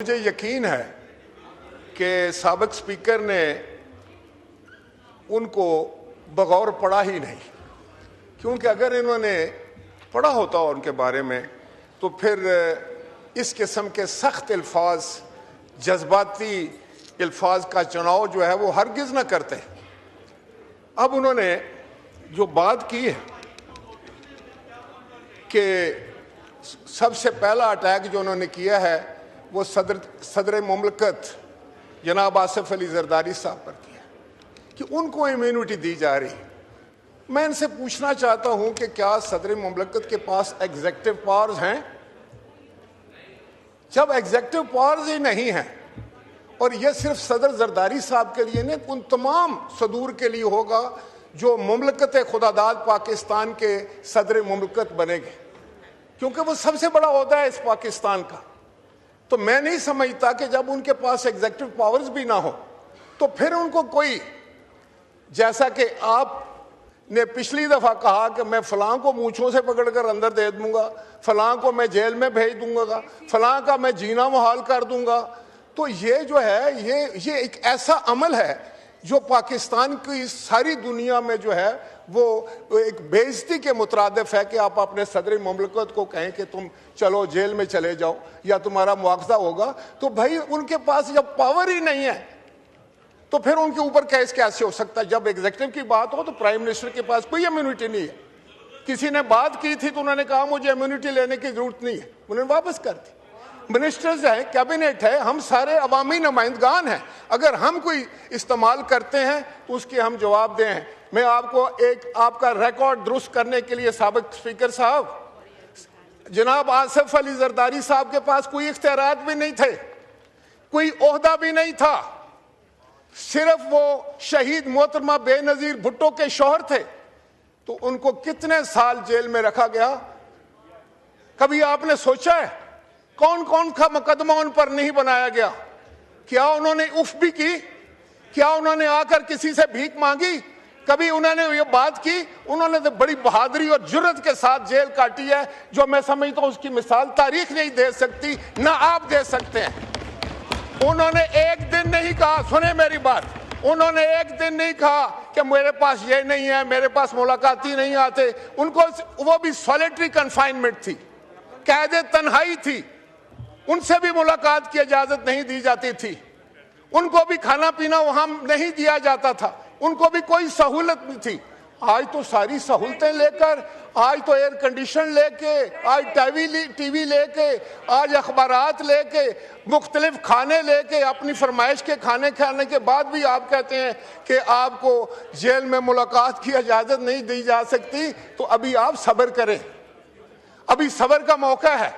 मुझे यकीन है कि साबिक स्पीकर ने उनको बगौर पढ़ा ही नहीं, क्योंकि अगर इन्होंने पढ़ा होता उनके बारे में तो फिर इस किस्म के सख्त अल्फाज, जज्बाती अल्फाज का चुनाव जो है वो हरगिज़ ना करते। अब उन्होंने जो बात की है कि सबसे पहला अटैक जो उन्होंने किया है वो सदर मुमलकत जनाब आसिफ अली जरदारी साहब पर किया कि उनको इम्यूनिटी दी जा रही। मैं इनसे पूछना चाहता हूं कि क्या सदर मुमलकत के पास एग्जेक्टिव पावर्स हैं? जब एग्जेक्टिव पावर्स ही नहीं हैं, और यह सिर्फ सदर जरदारी साहब के लिए नहीं, उन तमाम सदूर के लिए होगा जो मुमलकत खुदादाद पाकिस्तान के सदर मुमलकत बनेंगे, क्योंकि वो सबसे बड़ा ओहदा है इस पाकिस्तान का। तो मैं नहीं समझता कि जब उनके पास एग्जेक्टिव पावर्स भी ना हो तो फिर उनको कोई, जैसा कि आपने पिछली दफा कहा कि मैं फलां को मूंछों से पकड़कर अंदर दे दूंगा, फलां को मैं जेल में भेज दूंगा, फलां का मैं जीना मुहाल कर दूंगा, तो ये जो है ये एक ऐसा अमल है जो पाकिस्तान की सारी दुनिया में जो है वो एक बेइज्जती के मुतरादिफ है कि आप अपने सदर मुमलकत को कहें कि तुम चलो जेल में चले जाओ या तुम्हारा मुआवजा होगा। तो भाई उनके पास जब पावर ही नहीं है तो फिर उनके ऊपर केस कैसे हो सकता है? जब एग्जीक्यूटिव की बात हो तो प्राइम मिनिस्टर के पास कोई इम्यूनिटी नहीं है। किसी ने बात की थी तो उन्होंने कहा मुझे इम्यूनिटी लेने की जरूरत नहीं है, उन्होंने वापस कर दी। मिनिस्टर्स हैं, कैबिनेट है, हम सारे अवामी नुमाइंदगान हैं, अगर हम कोई इस्तेमाल करते हैं तो उसके हम जवाब दें। मैं आपको एक आपका रिकॉर्ड दुरुस्त करने के लिए, साबिक स्पीकर साहब, जनाब आसिफ अली जरदारी साहब के पास कोई इख्तियारात भी नहीं थे, कोई ओहदा भी नहीं था, सिर्फ वो शहीद मोहतरमा बेनजीर भुट्टो के शौहर थे। तो उनको कितने साल जेल में रखा गया? कभी आपने सोचा है कौन कौन का मुकदमा उन पर नहीं बनाया गया? क्या उन्होंने उफ भी की? क्या उन्होंने आकर किसी से भीख मांगी? कभी उन्होंने ये बात की? उन्होंने तो बड़ी बहादुरी और जुर्रत के साथ जेल काटी है, जो मैं समझता हूं उसकी मिसाल तारीख नहीं दे सकती, ना आप दे सकते हैं। उन्होंने एक दिन नहीं कहा, सुने मेरी बात, उन्होंने एक दिन नहीं कहा कि मेरे पास ये नहीं है, मेरे पास मुलाकाती नहीं आते। उनको वो भी सॉलिटरी कन्फाइनमेंट थी, कैद तन्हाई थी, उनसे भी मुलाकात की इजाजत नहीं दी जाती थी, उनको भी खाना पीना वहां नहीं दिया जाता था, उनको भी कोई सहूलत नहीं थी। आज तो सारी सहूलतें लेकर, आज तो एयर कंडीशन लेके, आज टीवी लेके, आज अखबारात लेके, मुख्तलिफ खाने लेके, अपनी फरमाइश के खाने खाने के बाद भी आप कहते हैं कि आपको जेल में मुलाकात की इजाजत नहीं दी जा सकती। तो अभी आप सब्र करें, अभी सब्र का मौका है।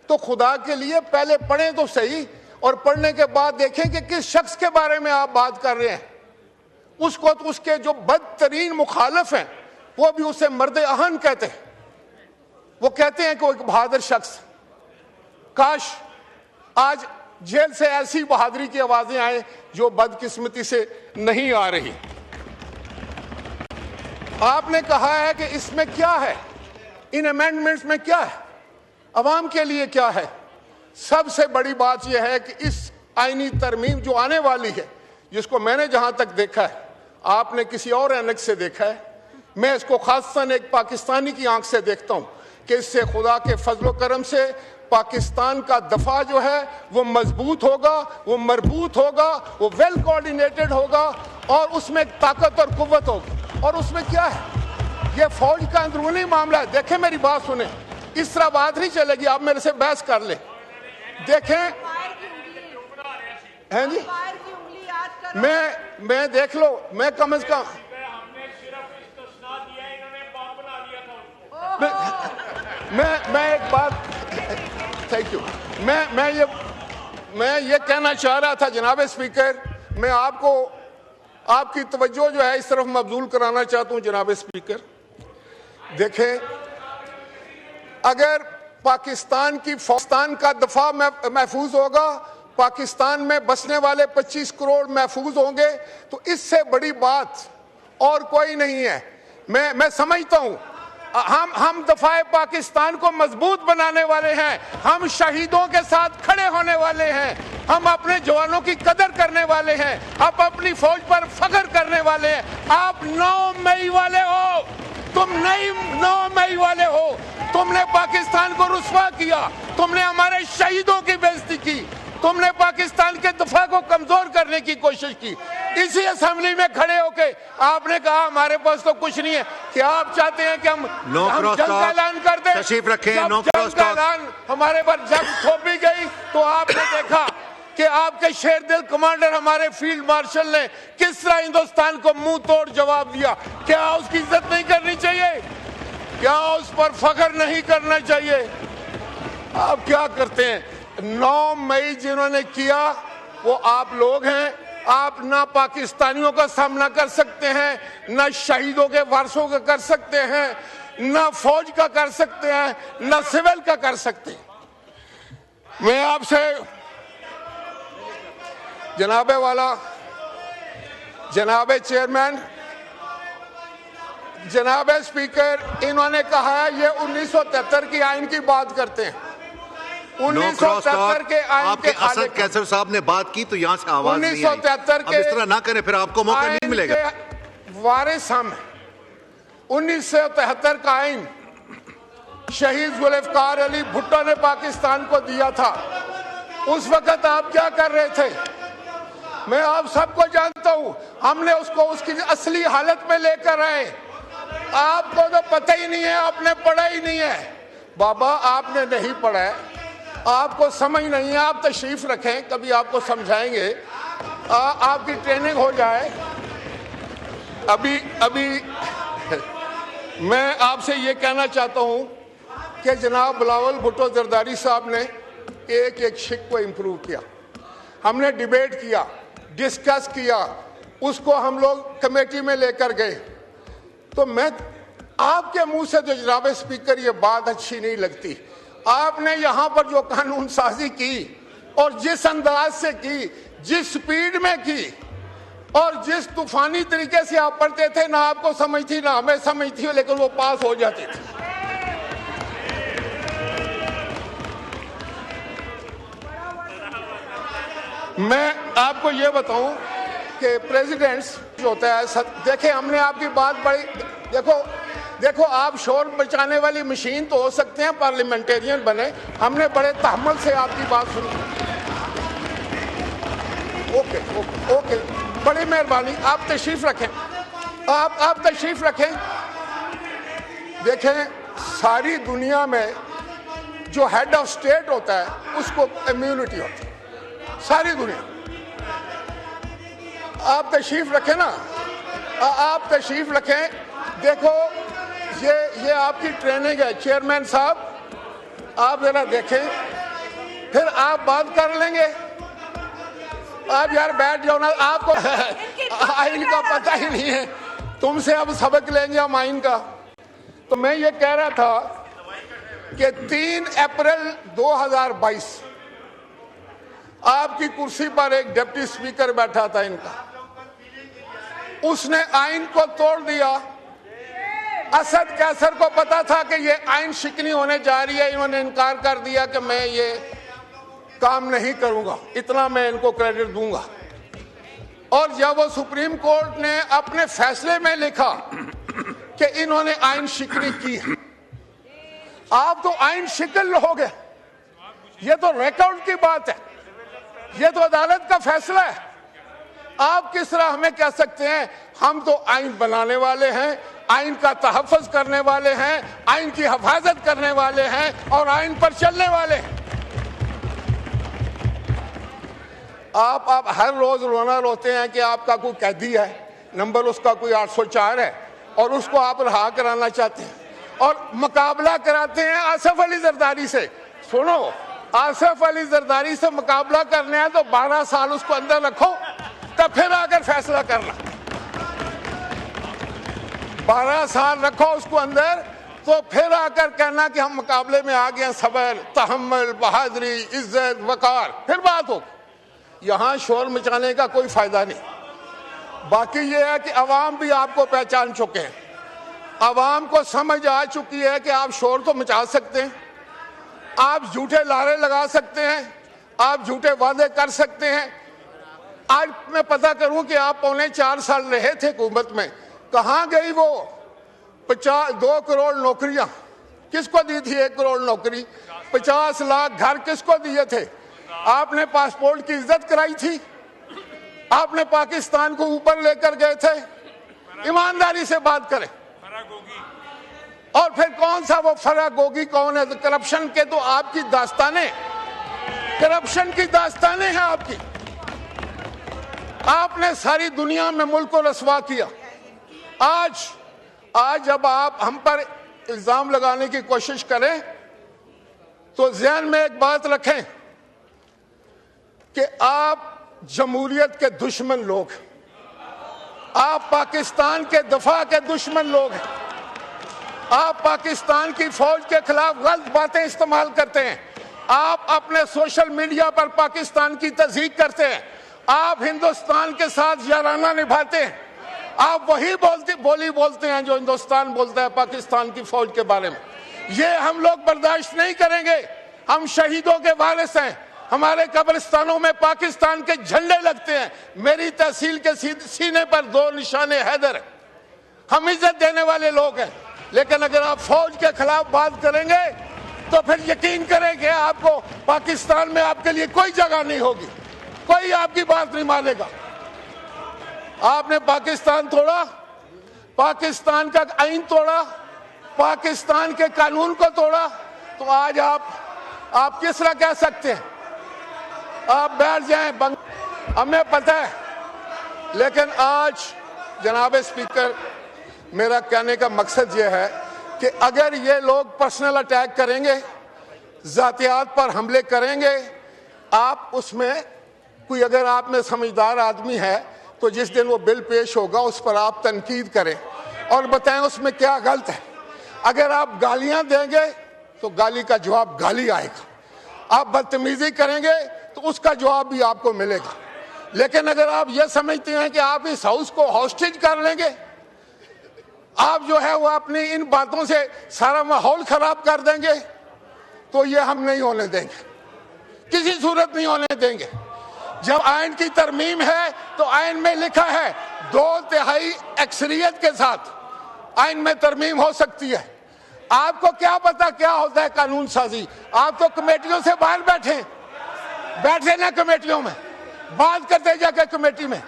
तो खुदा के लिए पहले पढ़ें तो सही, और पढ़ने के बाद देखें कि किस शख्स के बारे में आप बात कर रहे हैं। उसको तो उसके जो बदतरीन मुखालिफ हैं वो भी उसे मर्द अहन कहते हैं, वो कहते हैं कि वो एक बहादुर शख्स। काश आज जेल से ऐसी बहादुरी की आवाजें आए जो बदकिस्मती से नहीं आ रही। आपने कहा है कि इसमें क्या है, इन अमेंडमेंट्स में क्या है, अवाम के लिए क्या है? सबसे बड़ी बात यह है कि इस आईनी तरमीम जो आने वाली है, जिसको मैंने जहां तक देखा है, आपने किसी और एनक से देखा है, मैं इसको खासतन एक पाकिस्तानी की आंख से देखता हूं कि इससे खुदा के फजलो करम से पाकिस्तान का दफा जो है वो मजबूत होगा, वो मरबूत होगा, वो वेल कोऑर्डिनेटेड होगा, और उसमें ताकत और कुव्वत होगी। और उसमें क्या है, ये फौज का अंदरूनी मामला है। देखें मेरी बात सुने, इस तरह बात नहीं चलेगी, आप मेरे से बहस कर ले। देखें हैं जी, मैं देख लो, मैं कम से कम मैं एक बात, थैंक यू, मैं ये कहना चाह रहा था जनाब स्पीकर, मैं आपको आपकी तवज्जो जो है इस तरफ मबजूल कराना चाहता हूं। जनाब स्पीकर देखें, अगर पाकिस्तान का दफा महफूज होगा, पाकिस्तान में बसने वाले 25 करोड़ महफूज होंगे, तो इससे बड़ी बात और कोई नहीं है। मैं समझता हूं हम दफाए पाकिस्तान को मजबूत बनाने वाले हैं, हम शहीदों के साथ खड़े होने वाले हैं, हम अपने जवानों की कदर करने वाले हैं, आप अपनी फौज पर फख्र करने वाले हैं। आप 9 मई वाले हो, तुम नहीं 9 मई वाले हो। तुमने पाकिस्तान को रुस्वा किया, तुमने हमारे शहीदों की बेइज्जती की, तुमने पाकिस्तान के दफा को कमजोर करने की कोशिश की। इसी असेंबली में खड़े होके आपने कहा हमारे पास तो कुछ नहीं है। क्या आप चाहते हैं कि हम जंग का ऐलान कर दें? तशरीफ रखें। जंग का ऐलान हमारे पर जब थोपी गई तो आपने देखा कि आपके शेर दिल कमांडर हमारे फील्ड मार्शल ने किस तरह हिंदुस्तान को मुंह तोड़ जवाब दिया। क्या उसकी इज्जत नहीं करनी चाहिए? क्या उस पर फख्र नहीं करना चाहिए? आप क्या करते हैं? 9 मई जिन्होंने किया वो आप लोग हैं। आप ना पाकिस्तानियों का सामना कर सकते हैं, ना शहीदों के वारसों का कर सकते हैं, ना फौज का कर सकते हैं, ना सिविल का कर सकते हैं। मैं आपसे जनाबे वाला, जनाबे चेयरमैन, जनाबे स्पीकर, इन्होंने कहा है ये 1973 की आइन की बात करते हैं। 1973 के आइन के असद कैसर साहब ने बात की तो यहाँ से आवाज नहीं आई। 1973 के इस तरह ना करें, फिर आपको मौका नहीं मिलेगा। वारिस हम 1973 का आइन शहीद जुल्फकार अली भुट्टो ने पाकिस्तान को दिया था। उस वक्त आप क्या कर रहे थे? मैं आप सबको जानता हूं। हमने उसको उसकी असली हालत में लेकर आए। आपको तो पता ही नहीं है, आपने पढ़ा ही नहीं है। बाबा आपने नहीं पढ़ा है, आपको समझ नहीं है। आप तशरीफ रखें, कभी आपको समझाएंगे, आपकी ट्रेनिंग हो जाए। अभी मैं आपसे ये कहना चाहता हूं कि जनाब बिलावल भुट्टो जरदारी साहब ने एक एक शिक को इम्प्रूव किया। हमने डिबेट किया, डिस्कस किया, उसको हम लोग कमेटी में लेकर गए। तो मैं आपके मुंह से तो जनाब स्पीकर ये बात अच्छी नहीं लगती। आपने यहाँ पर जो कानून साजी की और जिस अंदाज से की, जिस स्पीड में की और जिस तूफानी तरीके से आप पढ़ते थे, ना आपको समझ थी ना हमें समझ थी, लेकिन वो पास हो जाती थी। मैं आपको ये बताऊं कि प्रेसिडेंट्स जो होता है, देखे हमने आपकी बात बड़ी, देखो आप शोर बचाने वाली मशीन तो हो सकते हैं, पार्लियामेंटेरियन बने, हमने बड़े तहम्मुल से आपकी बात सुनी। ओके, बड़ी मेहरबानी, आप तशरीफ रखें, आप तशरीफ रखें। देखें, सारी दुनिया में जो हेड ऑफ स्टेट होता है उसको इम्यूनिटी होती है, सारी दुनिया। आप तशरीफ रखें ना, आप तशरीफ रखें। देखो ये आपकी ट्रेनिंग है चेयरमैन साहब, आप जरा देखें, फिर आप बात कर लेंगे। आप यार बैठ जाओ ना, आपको आइन का पता ही नहीं है। तुमसे अब सबक लेंगे हम आइन का। तो मैं ये कह रहा था कि 3 अप्रैल 2022 आपकी कुर्सी पर एक डिप्टी स्पीकर बैठा था इनका, उसने आइन को तोड़ दिया। असद कैसर को पता था कि ये आइन शिकनी होने जा रही है, इन्होंने इनकार कर दिया कि मैं ये काम नहीं करूंगा, इतना मैं इनको क्रेडिट दूंगा। और जब वो सुप्रीम कोर्ट ने अपने फैसले में लिखा कि इन्होंने आइन शिकनी की है, आप तो आइन शिकन लोगे, ये तो रिकॉर्ड की बात है, ये तो अदालत का फैसला है। आप किस तरह हमें कह सकते हैं? हम तो आइन बनाने वाले हैं, आइन का तहफ़्फ़ुज़ करने वाले हैं, आइन की हिफाजत करने वाले हैं और आइन पर चलने वाले हैं। आप हर रोज रोना रोते हैं कि आपका कोई कैदी है, नंबर उसका कोई 804 है और उसको आप रहा कराना चाहते हैं और मुकाबला कराते हैं आसिफ अली जरदारी से। सुनो, आसिफ अली जरदारी से मुकाबला करने हैं तो 12 साल उसको अंदर रखो, तब फिर आकर फैसला करना। 12 साल रखो उसको अंदर, तो फिर आकर कहना कि हम मुकाबले में आ गए। सबर, तहम्मुल, बहादुरी, इज्जत, वकार, फिर बात हो। यहाँ शोर मचाने का कोई फायदा नहीं। बाकी ये है कि अवाम भी आपको पहचान चुके हैं, आवाम को समझ आ चुकी है कि आप शोर तो मचा सकते हैं, आप झूठे नारे लगा सकते हैं, आप झूठे वादे कर सकते हैं। आज मैं पता करूं कि आप 4.25 साल रहे थे हुकूमत में, कहां गई वो 2 करोड़ नौकरियां? किसको दी थी 1 करोड़ नौकरी? 50 लाख घर किसको दिए थे? आपने पासपोर्ट की इज्जत कराई थी? आपने पाकिस्तान को ऊपर लेकर गए थे? ईमानदारी से बात करें। और फिर कौन सा वो फरागोगी कौन है? करप्शन के तो आपकी दास्तानें, करप्शन की दास्तानें हैं आपकी। आपने सारी दुनिया में मुल्क को रसवा किया। आज जब आप हम पर इल्जाम लगाने की कोशिश करें तो ज़हन में एक बात रखें कि आप जमहूरियत के दुश्मन लोग, आप पाकिस्तान के दफा के दुश्मन लोग हैं। आप पाकिस्तान की फौज के खिलाफ गलत बातें इस्तेमाल करते हैं। आप अपने सोशल मीडिया पर पाकिस्तान की तज़हीक करते हैं। आप हिंदुस्तान के साथ याराना निभाते हैं। आप वही बोली बोलते हैं जो हिंदुस्तान बोलता है पाकिस्तान की फौज के बारे में। ये हम लोग बर्दाश्त नहीं करेंगे। हम शहीदों के वारिस हैं। हमारे कब्रिस्तानों में पाकिस्तान के झंडे लगते हैं। मेरी तहसील के सीने पर 2 निशाने हैदर। हम इज्जत देने वाले लोग हैं। लेकिन अगर आप फौज के खिलाफ बात करेंगे तो फिर यकीन करें कि आपको पाकिस्तान में आपके लिए कोई जगह नहीं होगी, कोई आपकी बात नहीं मानेगा। आपने पाकिस्तान तोड़ा, पाकिस्तान का आईन तोड़ा, पाकिस्तान के कानून को तोड़ा, तो आज आप किस तरह कह सकते हैं? आप बैठ जाएं, हमें पता है। लेकिन आज जनाब स्पीकर, मेरा कहने का मकसद ये है कि अगर ये लोग पर्सनल अटैक करेंगे, जातियात पर हमले करेंगे, आप उसमें कोई, अगर आप में समझदार आदमी है तो जिस दिन वो बिल पेश होगा उस पर आप तनकीद करें और बताएं उसमें क्या गलत है। अगर आप गालियां देंगे तो गाली का जवाब गाली आएगा। आप बदतमीजी करेंगे तो उसका जवाब भी आपको मिलेगा। लेकिन अगर आप ये समझते हैं कि आप इस हाउस को हॉस्टेज कर लेंगे, आप जो है वो अपनी इन बातों से सारा माहौल खराब कर देंगे, तो ये हम नहीं होने देंगे, किसी सूरत नहीं होने देंगे। जब आइन की तरमीम है तो आइन में लिखा है 2/3 अक्सरियत के साथ आइन में तरमीम हो सकती है। आपको क्या पता क्या होता है कानून साजी? आप तो कमेटियों से बाहर बैठे ना, कमेटियों में बात करते जाके कमेटी में।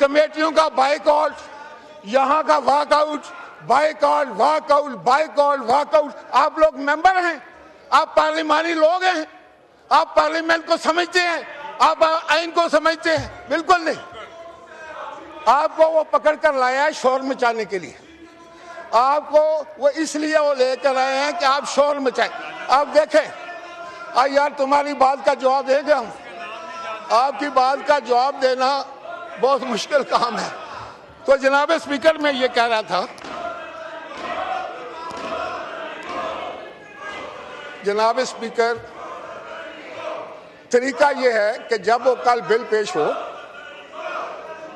कमेटियों का बाइकआउट, यहाँ का walkout, boycott walkout, boycott walkout. आप लोग मेंबर हैं, आप पार्लिमानी लोग हैं, आप पार्लियामेंट को समझते हैं, आप आइन को समझते हैं? बिल्कुल नहीं। आपको वो पकड़ कर लाया है शोर मचाने के लिए। आपको वो इसलिए वो लेकर आए हैं कि आप शोर मचाएं। आप देखें, यार तुम्हारी बात का जवाब देंगे हम, आपकी बात का जवाब देना बहुत मुश्किल काम है। तो जनाब स्पीकर, मैं ये कह रहा था, जनाब स्पीकर, तरीका ये है कि जब वो कल बिल पेश हो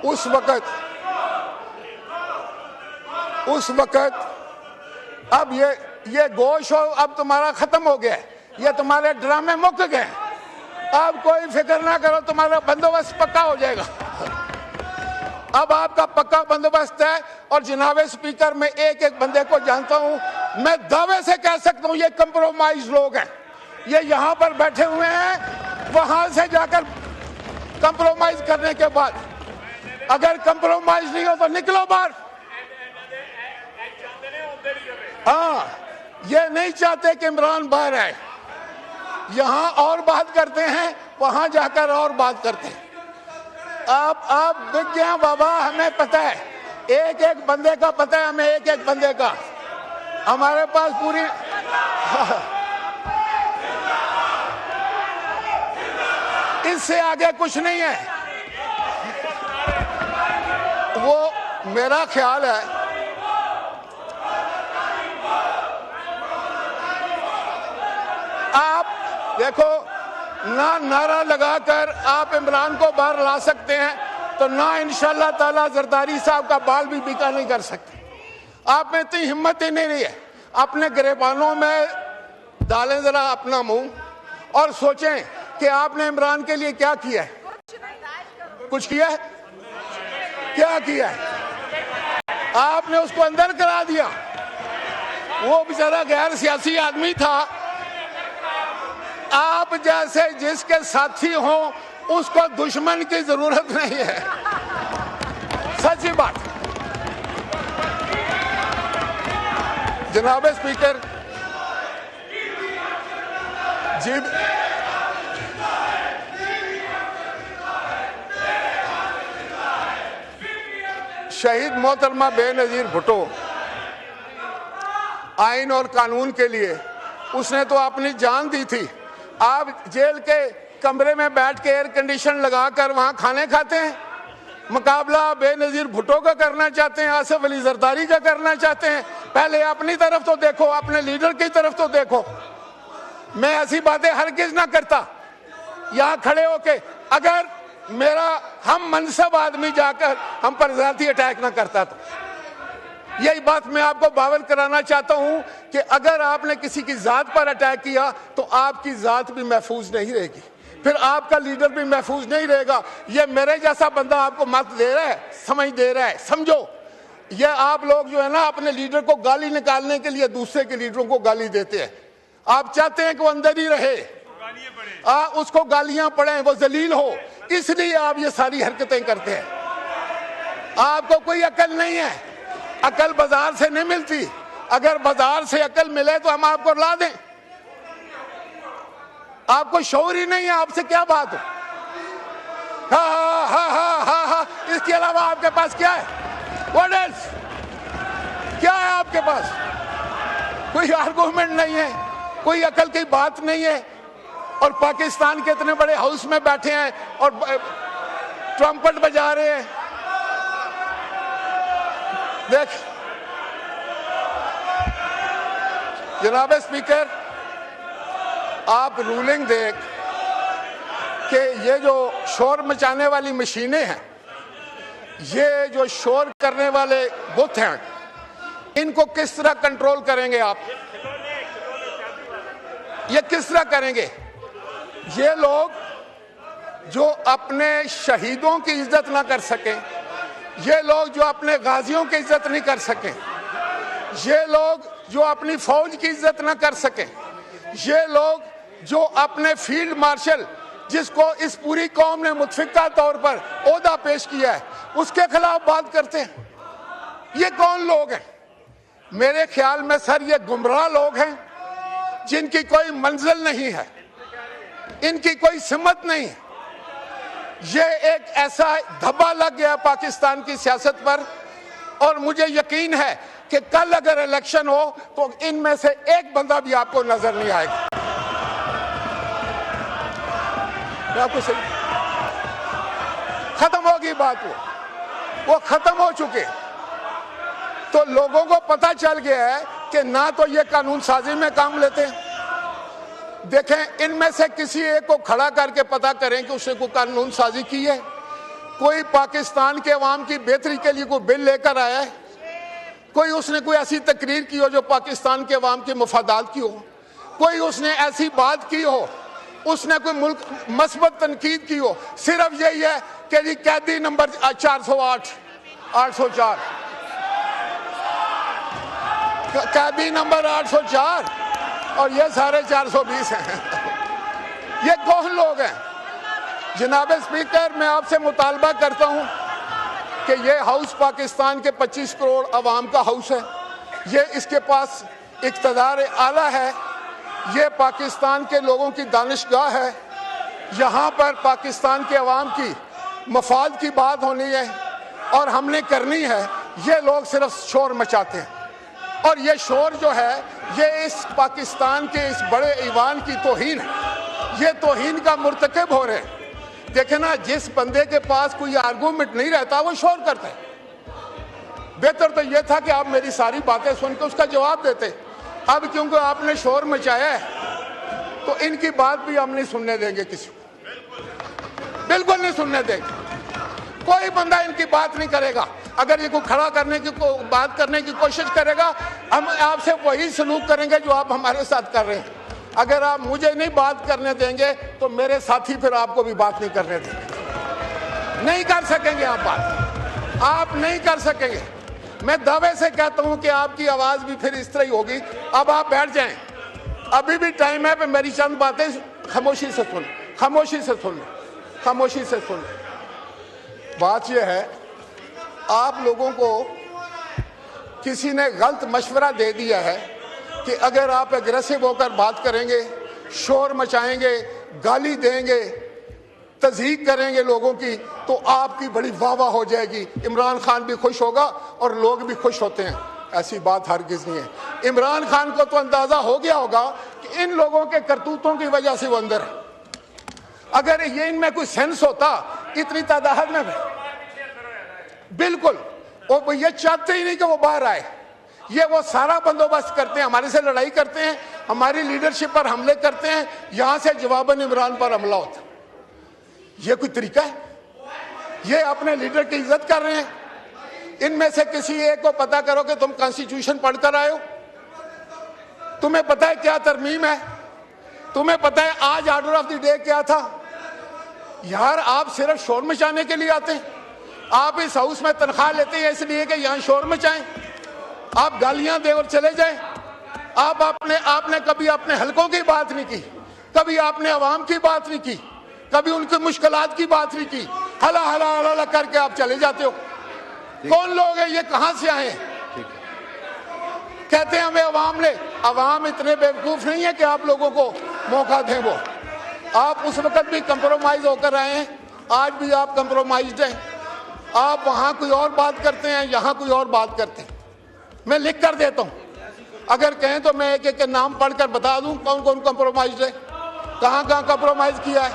उस वक्त अब ये गोश हो, अब तुम्हारा खत्म हो गया, ये तुम्हारे ड्रामे मुक गए, अब कोई फिक्र ना करो, तुम्हारा बंदोबस्त पक्का हो जाएगा। अब आपका पक्का बंदोबस्त है। और जनाब स्पीकर, मैं एक बंदे को जानता हूं, मैं दावे से कह सकता हूं ये कंप्रोमाइज लोग हैं। ये यहां पर बैठे हुए हैं, वहां से जाकर कंप्रोमाइज करने के बाद अगर कंप्रोमाइज नहीं हो तो निकलो बाहर। हाँ, ये नहीं चाहते कि इमरान बाहर आए। यहां और बात करते हैं, वहां जाकर और बात करते हैं। आप दिख गया बाबा, हमें पता है, एक बंदे का पता है हमें, एक बंदे का। हमारे पास पूरी इससे आगे कुछ नहीं है। वो मेरा ख्याल है, आप देखो ना, नारा लगाकर आप इमरान को बाहर ला सकते हैं, तो ना इंशाल्लाह ताला जरदारी साहब का बाल भी बीका नहीं कर सकते। आप में इतनी हिम्मत ही नहीं रही है। अपने गिरेबानों में डालें जरा अपना मुंह और सोचें कि आपने इमरान के लिए क्या किया है। कुछ किया है? क्या किया है? आपने उसको अंदर करा दिया। वो बेचारा गैर सियासी आदमी था। आप जैसे जिसके साथी हो उसको दुश्मन की जरूरत नहीं है। सच्ची बात। जनाब स्पीकर जी, शहीद मोहतरमा बेनजीर भुट्टो आइन और कानून के लिए उसने तो अपनी जान दी थी। आप जेल के कमरे में बैठ के एयर कंडीशन लगाकर वहां खाने खाते हैं। मुकाबला बेनजीर भुट्टो का करना चाहते हैं, आसिफ अली जरदारी का करना चाहते हैं। पहले अपनी तरफ तो देखो, अपने लीडर की तरफ तो देखो। मैं ऐसी बातें हरगिज ना करता यहां खड़े होके। अगर मेरा हम मनसब आदमी जाकर हम पर ज़ाती अटैक ना करता तो यही बात मैं आपको बावर कराना चाहता हूं कि अगर आपने किसी की जात पर अटैक किया तो आपकी जात भी महफूज नहीं रहेगी, फिर आपका लीडर भी महफूज नहीं रहेगा। ये मेरे जैसा बंदा आपको मत दे रहा है, समझ दे रहा है। समझो, ये आप लोग जो है ना अपने लीडर को गाली निकालने के लिए दूसरे के लीडरों को गाली देते हैं। आप चाहते हैं कि वो अंदर ही रहे, उसको गालियां पड़े, वो जलील हो, इसलिए आप ये सारी हरकतें करते हैं। आपको कोई अकल नहीं है। अकल बाजार से नहीं मिलती। अगर बाजार से अकल मिले तो हम आपको ला दें। आपको शौर ही नहीं है, आपसे क्या बात हो? हा हा हा हा हा। इसके अलावा आपके पास क्या है? What else? क्या है आपके पास? कोई आर्गुमेंट नहीं है, कोई अकल की बात नहीं है। और पाकिस्तान के इतने बड़े हाउस में बैठे हैं और ट्रम्पट बजा रहे हैं। देख जनाब स्पीकर, आप रूलिंग देख कि ये जो शोर मचाने वाली मशीनें हैं, ये जो शोर करने वाले बुत हैं, इनको किस तरह कंट्रोल करेंगे आप? ये किस तरह करेंगे? ये लोग जो अपने शहीदों की इज्जत ना कर सके, ये लोग जो अपने गाजियों की इज्जत नहीं कर सके, ये लोग जो अपनी फौज की इज्जत ना कर सके, ये लोग जो अपने फील्ड मार्शल जिसको इस पूरी कौम ने मुतफिका तौर पर ओहदा पेश किया है उसके खिलाफ बात करते हैं। ये कौन लोग हैं? मेरे ख्याल में सर ये गुमराह लोग हैं जिनकी कोई मंजिल नहीं है, इनकी कोई सिमत नहीं। ये एक ऐसा धब्बा लग गया पाकिस्तान की सियासत पर, और मुझे यकीन है कि कल अगर इलेक्शन हो तो इनमें से एक बंदा भी आपको नजर नहीं आएगा। आपको सही खत्म होगी बात, वो खत्म हो चुके। तो लोगों को पता चल गया है कि ना तो ये कानून साजी में काम लेते हैं। देखें, इनमें से किसी एक को खड़ा करके पता करें कि उसने कोई कानून साजी की है, कोई पाकिस्तान के अवाम की बेहतरी के लिए कोई बिल लेकर आया है, कोई उसने कोई ऐसी तकरीर की हो जो पाकिस्तान के अवाम के मफादात की हो, कोई उसने ऐसी बात की हो, उसने कोई मुल्क मस्बत तनकीद की हो। सिर्फ यही है कि जी कैदी नंबर 408 804 कैदी नंबर 804 और ये सारे 420 हैं। ये कौन लोग हैं? जनाब स्पीकर, मैं आपसे मुतालबा करता हूं कि ये हाउस पाकिस्तान के 25 करोड़ अवाम का हाउस है। ये इसके पास इक़्तिदार आला है, ये पाकिस्तान के लोगों की दानिशगाह है। यहाँ पर पाकिस्तान के अवाम की मफाद की बात होनी है और हमने करनी है। ये लोग सिर्फ शोर मचाते हैं और ये शोर जो है ये इस पाकिस्तान के इस बड़े ईवान की तौहीन है। ये तौहीन का मुर्तकिब हो रहे हैं। देखे ना, जिस बंदे के पास कोई आर्गूमेंट नहीं रहता वो शोर करता है। बेहतर तो ये था कि आप मेरी सारी बातें सुन के उसका जवाब देते। अब क्योंकि आपने शोर मचाया है तो इनकी बात भी हम नहीं सुनने देंगे, किसी को बिल्कुल नहीं सुनने देंगे। कोई बंदा इनकी बात नहीं करेगा। अगर ये को खड़ा करने की बात करने की कोशिश करेगा, हम आपसे वही सलूक करेंगे जो आप हमारे साथ कर रहे हैं। अगर आप मुझे नहीं बात करने देंगे तो मेरे साथी फिर आपको भी बात नहीं करने देंगे। नहीं कर सकेंगे आप बात, आप नहीं कर सकेंगे। मैं दावे से कहता हूं कि आपकी आवाज भी फिर इस तरह ही होगी। अब आप बैठ जाएं, अभी भी टाइम है पर मेरी चंद बातें खामोशी से सुन, खामोशी से सुन, खामोशी से सुन। बात यह है, आप लोगों को किसी ने गलत मशवरा दे दिया है कि अगर आप एग्रेसिव होकर बात करेंगे, शोर मचाएंगे, गाली देंगे, तज़हीक करेंगे लोगों की, तो आपकी बड़ी वाह-वाह हो जाएगी। इमरान खान भी खुश होगा और लोग भी खुश होते हैं। ऐसी बात हरगिज़ नहीं है। इमरान खान को तो अंदाजा हो गया होगा कि इन लोगों के करतूतों की वजह से वो अंदर है। अगर ये इनमें कोई सेंस होता इतनी तादाद में, बिल्कुल वो ये चाहते ही नहीं कि वो बाहर आए। ये वो सारा बंदोबस्त करते हैं, हमारे से लड़ाई करते हैं, हमारी लीडरशिप पर हमले करते हैं, यहां से जवाबन इमरान पर हमला होता है। ये कोई तरीका है? ये अपने लीडर की इज्जत कर रहे हैं। इनमें से किसी एक को पता करो कि तुम कॉन्स्टिट्यूशन पढ़कर आए हो, तुम्हें पता है क्या तरमीम है, तुम्हें पता है आज ऑर्डर ऑफ द डे क्या था। यार आप सिर्फ शोर मचाने के लिए आते हैं। आप इस हाउस में तनख्वाह लेते हैं इसलिए कि यहाँ शोर मचाएं, आप गालियां दें और चले जाएं। आपने कभी अपने हलकों की बात नहीं की, कभी आपने अवाम की बात नहीं की, कभी उनकी मुश्किलात की बात नहीं की। हला हला हला करके आप चले जाते हो। कौन लोग हैं ये, कहां से आए हैं? कहते हैं हमें अवाम ले। अवाम इतने बेवकूफ नहीं है कि आप लोगों को मौका दें। वो आप उस वक्त भी कंप्रोमाइज होकर आए हैं, आज भी आप कंप्रोमाइज्ड हैं। आप वहां कोई और बात करते हैं, यहां कोई और बात करते हैं। मैं लिख कर देता हूं, अगर कहें तो मैं एक एक के नाम पढ़कर बता दूं कौन कौन कंप्रोमाइज्ड है, कहां कहां कंप्रोमाइज किया है।